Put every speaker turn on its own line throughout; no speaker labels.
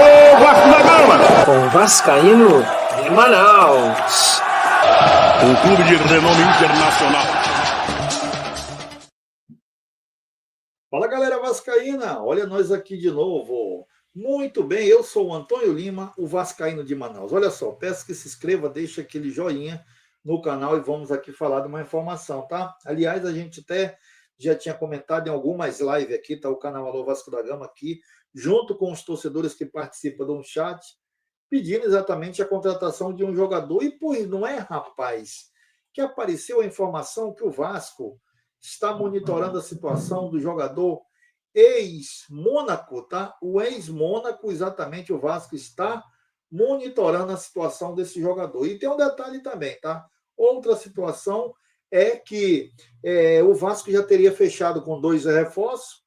Vasco da Gama!
Com Vascaíno de Manaus.
Um clube de renome internacional.
Fala, galera vascaína, olha nós aqui de novo. Muito bem, eu sou o Antônio Lima, o Vascaíno de Manaus. Olha só, peço que se inscreva, deixe aquele joinha no canal e vamos aqui falar de uma informação, tá? Aliás, a gente até já tinha comentado em algumas lives aqui, tá o canal Alô Vasco da Gama aqui, junto com os torcedores que participam de um chat, pedindo exatamente a contratação de um jogador. E, pois, não é, rapaz, que apareceu a informação que o Vasco está monitorando a situação do jogador ex-Mônaco, tá? O ex-Mônaco, exatamente, o Vasco está monitorando a situação desse jogador. E tem um detalhe também, tá? Outra situação é que o Vasco já teria fechado com 2 reforços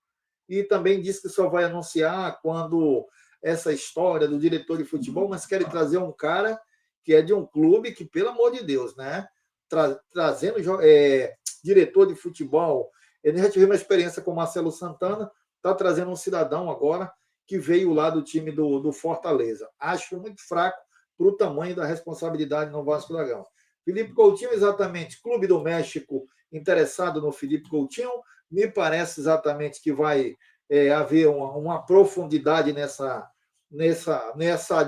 e também disse que só vai anunciar quando essa história do diretor de futebol, mas querem trazer um cara que é de um clube que, pelo amor de Deus, né? Trazendo diretor de futebol. Eu já tive uma experiência com o Marcelo Santana, está trazendo um cidadão agora que veio lá do time do Fortaleza. Acho muito fraco para o tamanho da responsabilidade no Vasco da Gama. Felipe Coutinho, exatamente, Clube do México interessado no Felipe Coutinho. Me parece exatamente que vai haver uma profundidade nessa,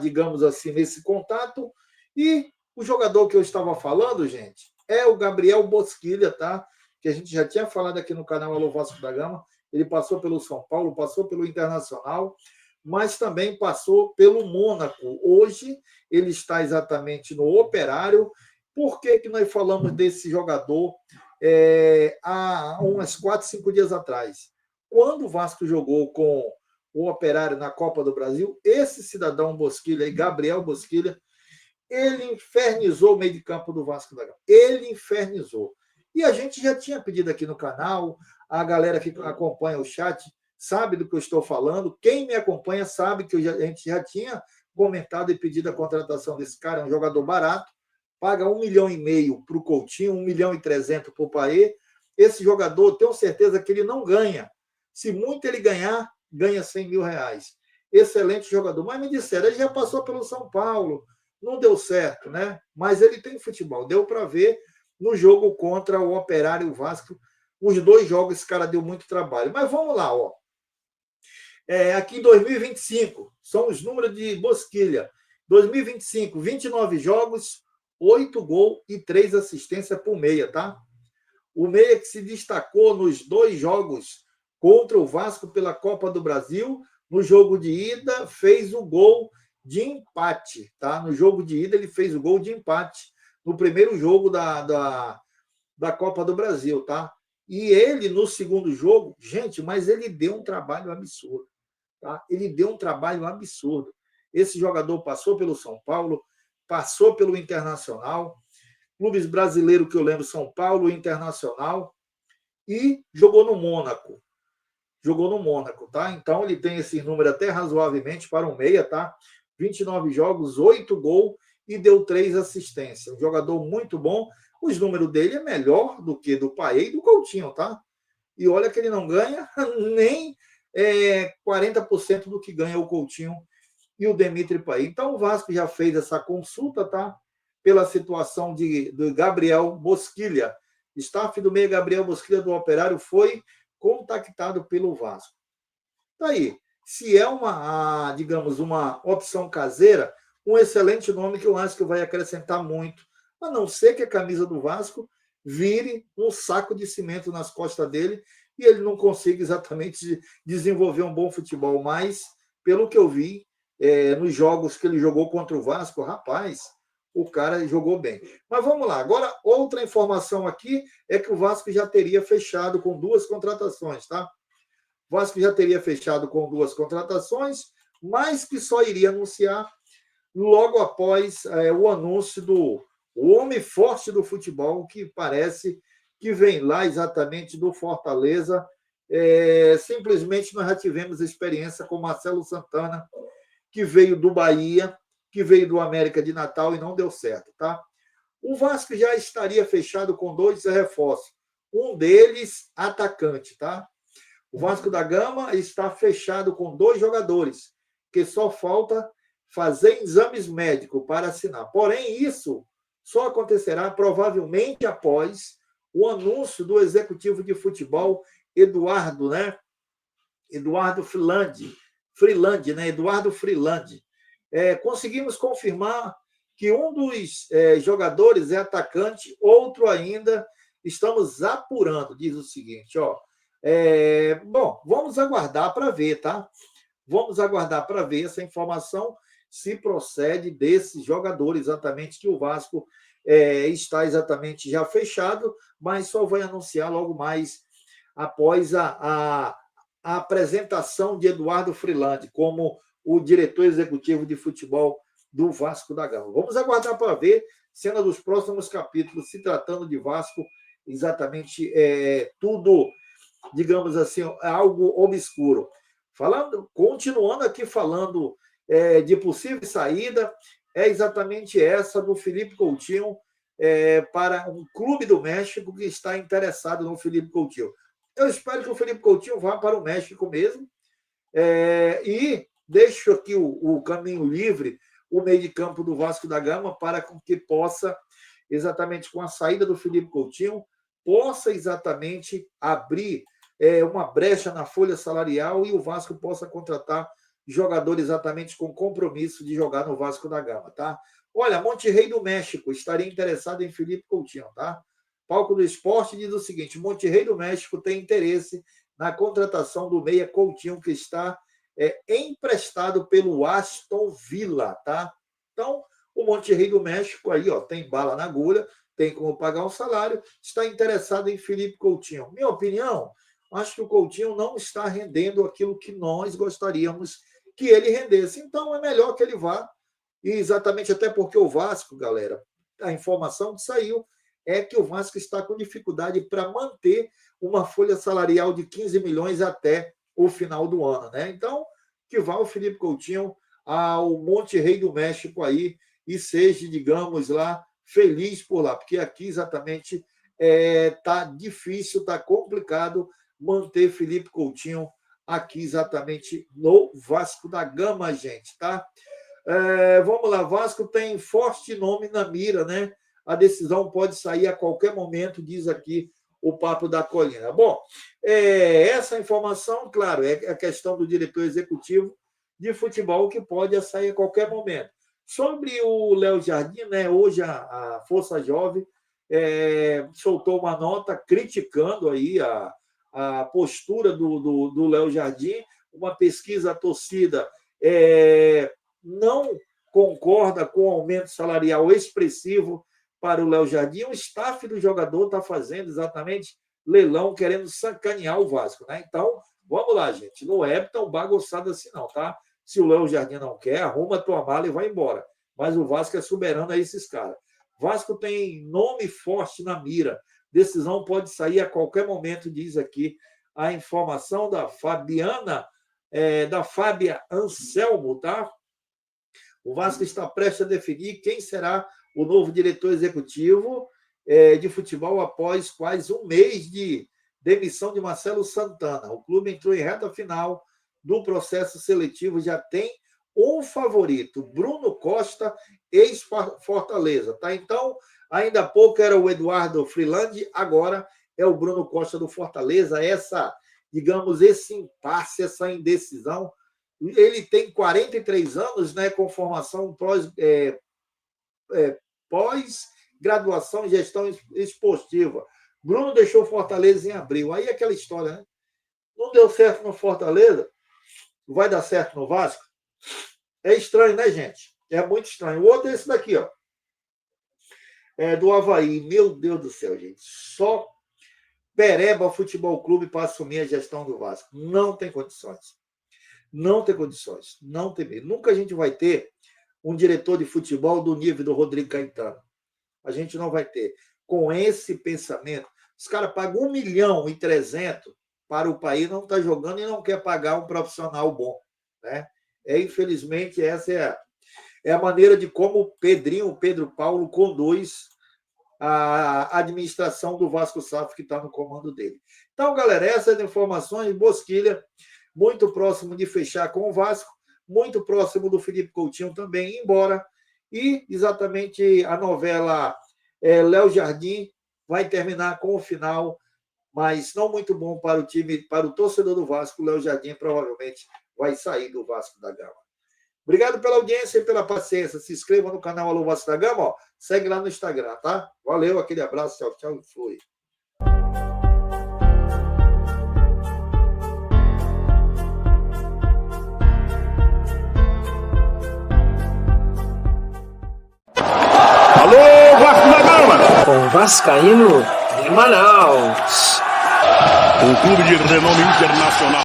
digamos assim, nesse contato. E o jogador que eu estava falando, gente, é o Gabriel Bosquilha, tá? Que a gente já tinha falado aqui no canal Alô Vasco da Gama. Ele passou pelo São Paulo, passou pelo Internacional, mas também passou pelo Mônaco. Hoje ele está exatamente no Operário. Por que nós falamos desse jogador há uns 4, 5 dias atrás? Quando o Vasco jogou com o Operário na Copa do Brasil, esse cidadão Bosquilha, Gabriel Bosquilha, ele infernizou o meio de campo do Vasco da Gama. Ele infernizou. E a gente já tinha pedido aqui no canal, a galera que acompanha o chat sabe do que eu estou falando. Quem me acompanha sabe que a gente já tinha comentado e pedido a contratação desse cara, é um jogador barato, paga 1,5 milhão para o Coutinho, 1,3 milhão para o Paê. Esse jogador, tenho certeza que ele não ganha. Se muito ele ganhar, ganha 100 mil reais. Excelente jogador. Mas me disseram, ele já passou pelo São Paulo, não deu certo, né? Mas ele tem futebol. Deu para ver no jogo contra o Operário e o Vasco. Os 2 jogos, esse cara deu muito trabalho. Mas vamos lá, ó. Aqui em 2025, são os números de Bosquilha. 2025, 29 jogos, 8 gols e 3 assistências por meia, tá? O meia que se destacou nos 2 jogos contra o Vasco pela Copa do Brasil, no jogo de ida, fez o gol de empate, tá? No jogo de ida, ele fez o gol de empate no primeiro jogo da Copa do Brasil, tá? E ele, no segundo jogo, gente, mas ele deu um trabalho absurdo, tá? Ele deu um trabalho absurdo. Esse jogador passou pelo São Paulo, passou pelo Internacional, clubes brasileiros que eu lembro, São Paulo, Internacional, e jogou no Mônaco. Jogou no Mônaco, tá? Então, ele tem esse número até razoavelmente para um meia, tá? 29 jogos, 8 gols e deu 3 assistências. Um jogador muito bom. Os números dele é melhor do que do Paê e do Coutinho, tá? E olha que ele não ganha nem 40% do que ganha o Coutinho e o Demitri Paê. Então, o Vasco já fez essa consulta, tá? Pela situação do Gabriel Bosquilha. Staff do meio Gabriel Bosquilha do Operário foi contactado pelo Vasco. Tá aí. Se é digamos, uma opção caseira, um excelente nome que eu acho que vai acrescentar muito, a não ser que a camisa do Vasco vire um saco de cimento nas costas dele e ele não consiga exatamente desenvolver um bom futebol. Mas, pelo que eu vi, nos jogos que ele jogou contra o Vasco, rapaz, o cara jogou bem. Mas vamos lá. Agora, outra informação aqui é que o Vasco já teria fechado com 2 contratações, tá? O Vasco já teria fechado com 2 contratações, mas que só iria anunciar logo após o anúncio do homem forte do futebol, que parece que vem lá exatamente do Fortaleza. Simplesmente nós já tivemos experiência com Marcelo Santana, que veio do Bahia, que veio do América de Natal e não deu certo, tá? O Vasco já estaria fechado com 2 reforços. Um deles, atacante, tá? O Vasco da Gama está fechado com 2 jogadores, porque só falta fazer exames médicos para assinar. Porém, isso só acontecerá provavelmente após o anúncio do executivo de futebol, Eduardo, né? Eduardo Freeland, né? Eduardo Freeland. Conseguimos confirmar que um dos jogadores é atacante, outro ainda estamos apurando, diz o seguinte, ó. Bom, vamos aguardar para ver, tá? Vamos aguardar para ver essa informação, se procede desses jogadores, exatamente, que o Vasco está exatamente já fechado, mas só vai anunciar logo mais após a apresentação de Eduardo Freeland como o diretor executivo de futebol do Vasco da Gama. Vamos aguardar para ver cena dos próximos capítulos, se tratando de Vasco, exatamente tudo, digamos assim, algo obscuro. Continuando aqui falando de possível saída, é exatamente essa do Felipe Coutinho para um clube do México que está interessado no Felipe Coutinho. Eu espero que o Felipe Coutinho vá para o México mesmo e deixo aqui o caminho livre, o meio de campo do Vasco da Gama, para que possa, exatamente com a saída do Felipe Coutinho, possa exatamente abrir uma brecha na folha salarial e o Vasco possa contratar jogadores exatamente com compromisso de jogar no Vasco da Gama, tá? Olha, Monterrey do México estaria interessado em Felipe Coutinho, tá? Palco do Esporte diz o seguinte: Monterrey do México tem interesse na contratação do meia Coutinho, que está emprestado pelo Aston Villa, tá? Então, o Monterrey do México aí, ó, tem bala na agulha, tem como pagar um salário, está interessado em Felipe Coutinho. Minha opinião, acho que o Coutinho não está rendendo aquilo que nós gostaríamos que ele rendesse. Então, é melhor que ele vá, e exatamente até porque o Vasco, galera, a informação que saiu é que o Vasco está com dificuldade para manter uma folha salarial de 15 milhões até o final do ano, né? Então, que vá o Felipe Coutinho ao Monterrey do México aí e seja, digamos lá, feliz por lá, porque aqui exatamente tá difícil, tá complicado manter Felipe Coutinho aqui exatamente no Vasco da Gama, gente, tá? Vamos lá, Vasco tem forte nome na mira, né? A decisão pode sair a qualquer momento, diz aqui o Papo da Colina. Bom, essa informação, claro, é a questão do diretor executivo de futebol, que pode sair a qualquer momento. Sobre o Léo Jardim, né, hoje a Força Jovem soltou uma nota criticando aí a postura do Léo Jardim. Uma pesquisa, a torcida não concorda com o aumento salarial expressivo para o Léo Jardim. O staff do jogador está fazendo exatamente leilão, querendo sacanear o Vasco, né? Então, vamos lá, gente. Não é tão bagunçado assim, não, tá? Se o Léo Jardim não quer, arruma a tua mala e vai embora. Mas o Vasco é soberano a esses caras. Vasco tem nome forte na mira. Decisão pode sair a qualquer momento, diz aqui a informação da Fabiana, da Fábia Anselmo, tá? O Vasco está prestes a definir quem será o novo diretor executivo de futebol após quase um mês de demissão de Marcelo Santana. O clube entrou em reta final do processo seletivo, já tem um favorito, Bruno Costa, ex-Fortaleza. Tá? Então, ainda há pouco era o Eduardo Freeland, agora é o Bruno Costa do Fortaleza. Digamos, esse impasse, essa indecisão. Ele tem 43 anos, né, com formação pós-graduação em gestão esportiva. Bruno deixou Fortaleza em abril. Aí aquela história, né? Não deu certo no Fortaleza, vai dar certo no Vasco? É estranho, né, gente? É muito estranho. O outro é esse daqui, ó. Do Avaí. Meu Deus do céu, gente. Só Pereba Futebol Clube para assumir a gestão do Vasco. Não tem condições. Não tem condições. Não tem mesmo. Nunca a gente vai ter um diretor de futebol do nível do Rodrigo Caetano. A gente não vai ter. Com esse pensamento, os caras pagam 1.300.000 para o país, não está jogando e não quer pagar um profissional bom, né? Infelizmente, essa é a maneira de como o Pedro Paulo, conduz a administração do Vasco SAF, que está no comando dele. Então, galera, essas informações, Bosquilha, muito próximo de fechar com o Vasco, muito próximo do Felipe Coutinho também ir embora. E exatamente a novela Léo Jardim vai terminar com o final, mas não muito bom para o time, para o torcedor do Vasco. Léo Jardim provavelmente vai sair do Vasco da Gama. Obrigado pela audiência e pela paciência. Se inscreva no canal Alô Vasco da Gama, ó. Segue lá no Instagram, tá? Valeu, aquele abraço, tchau, tchau, flui.
Alô, Vasco da Gama!
Com Vascaíno de Manaus.
Um clube de renome internacional.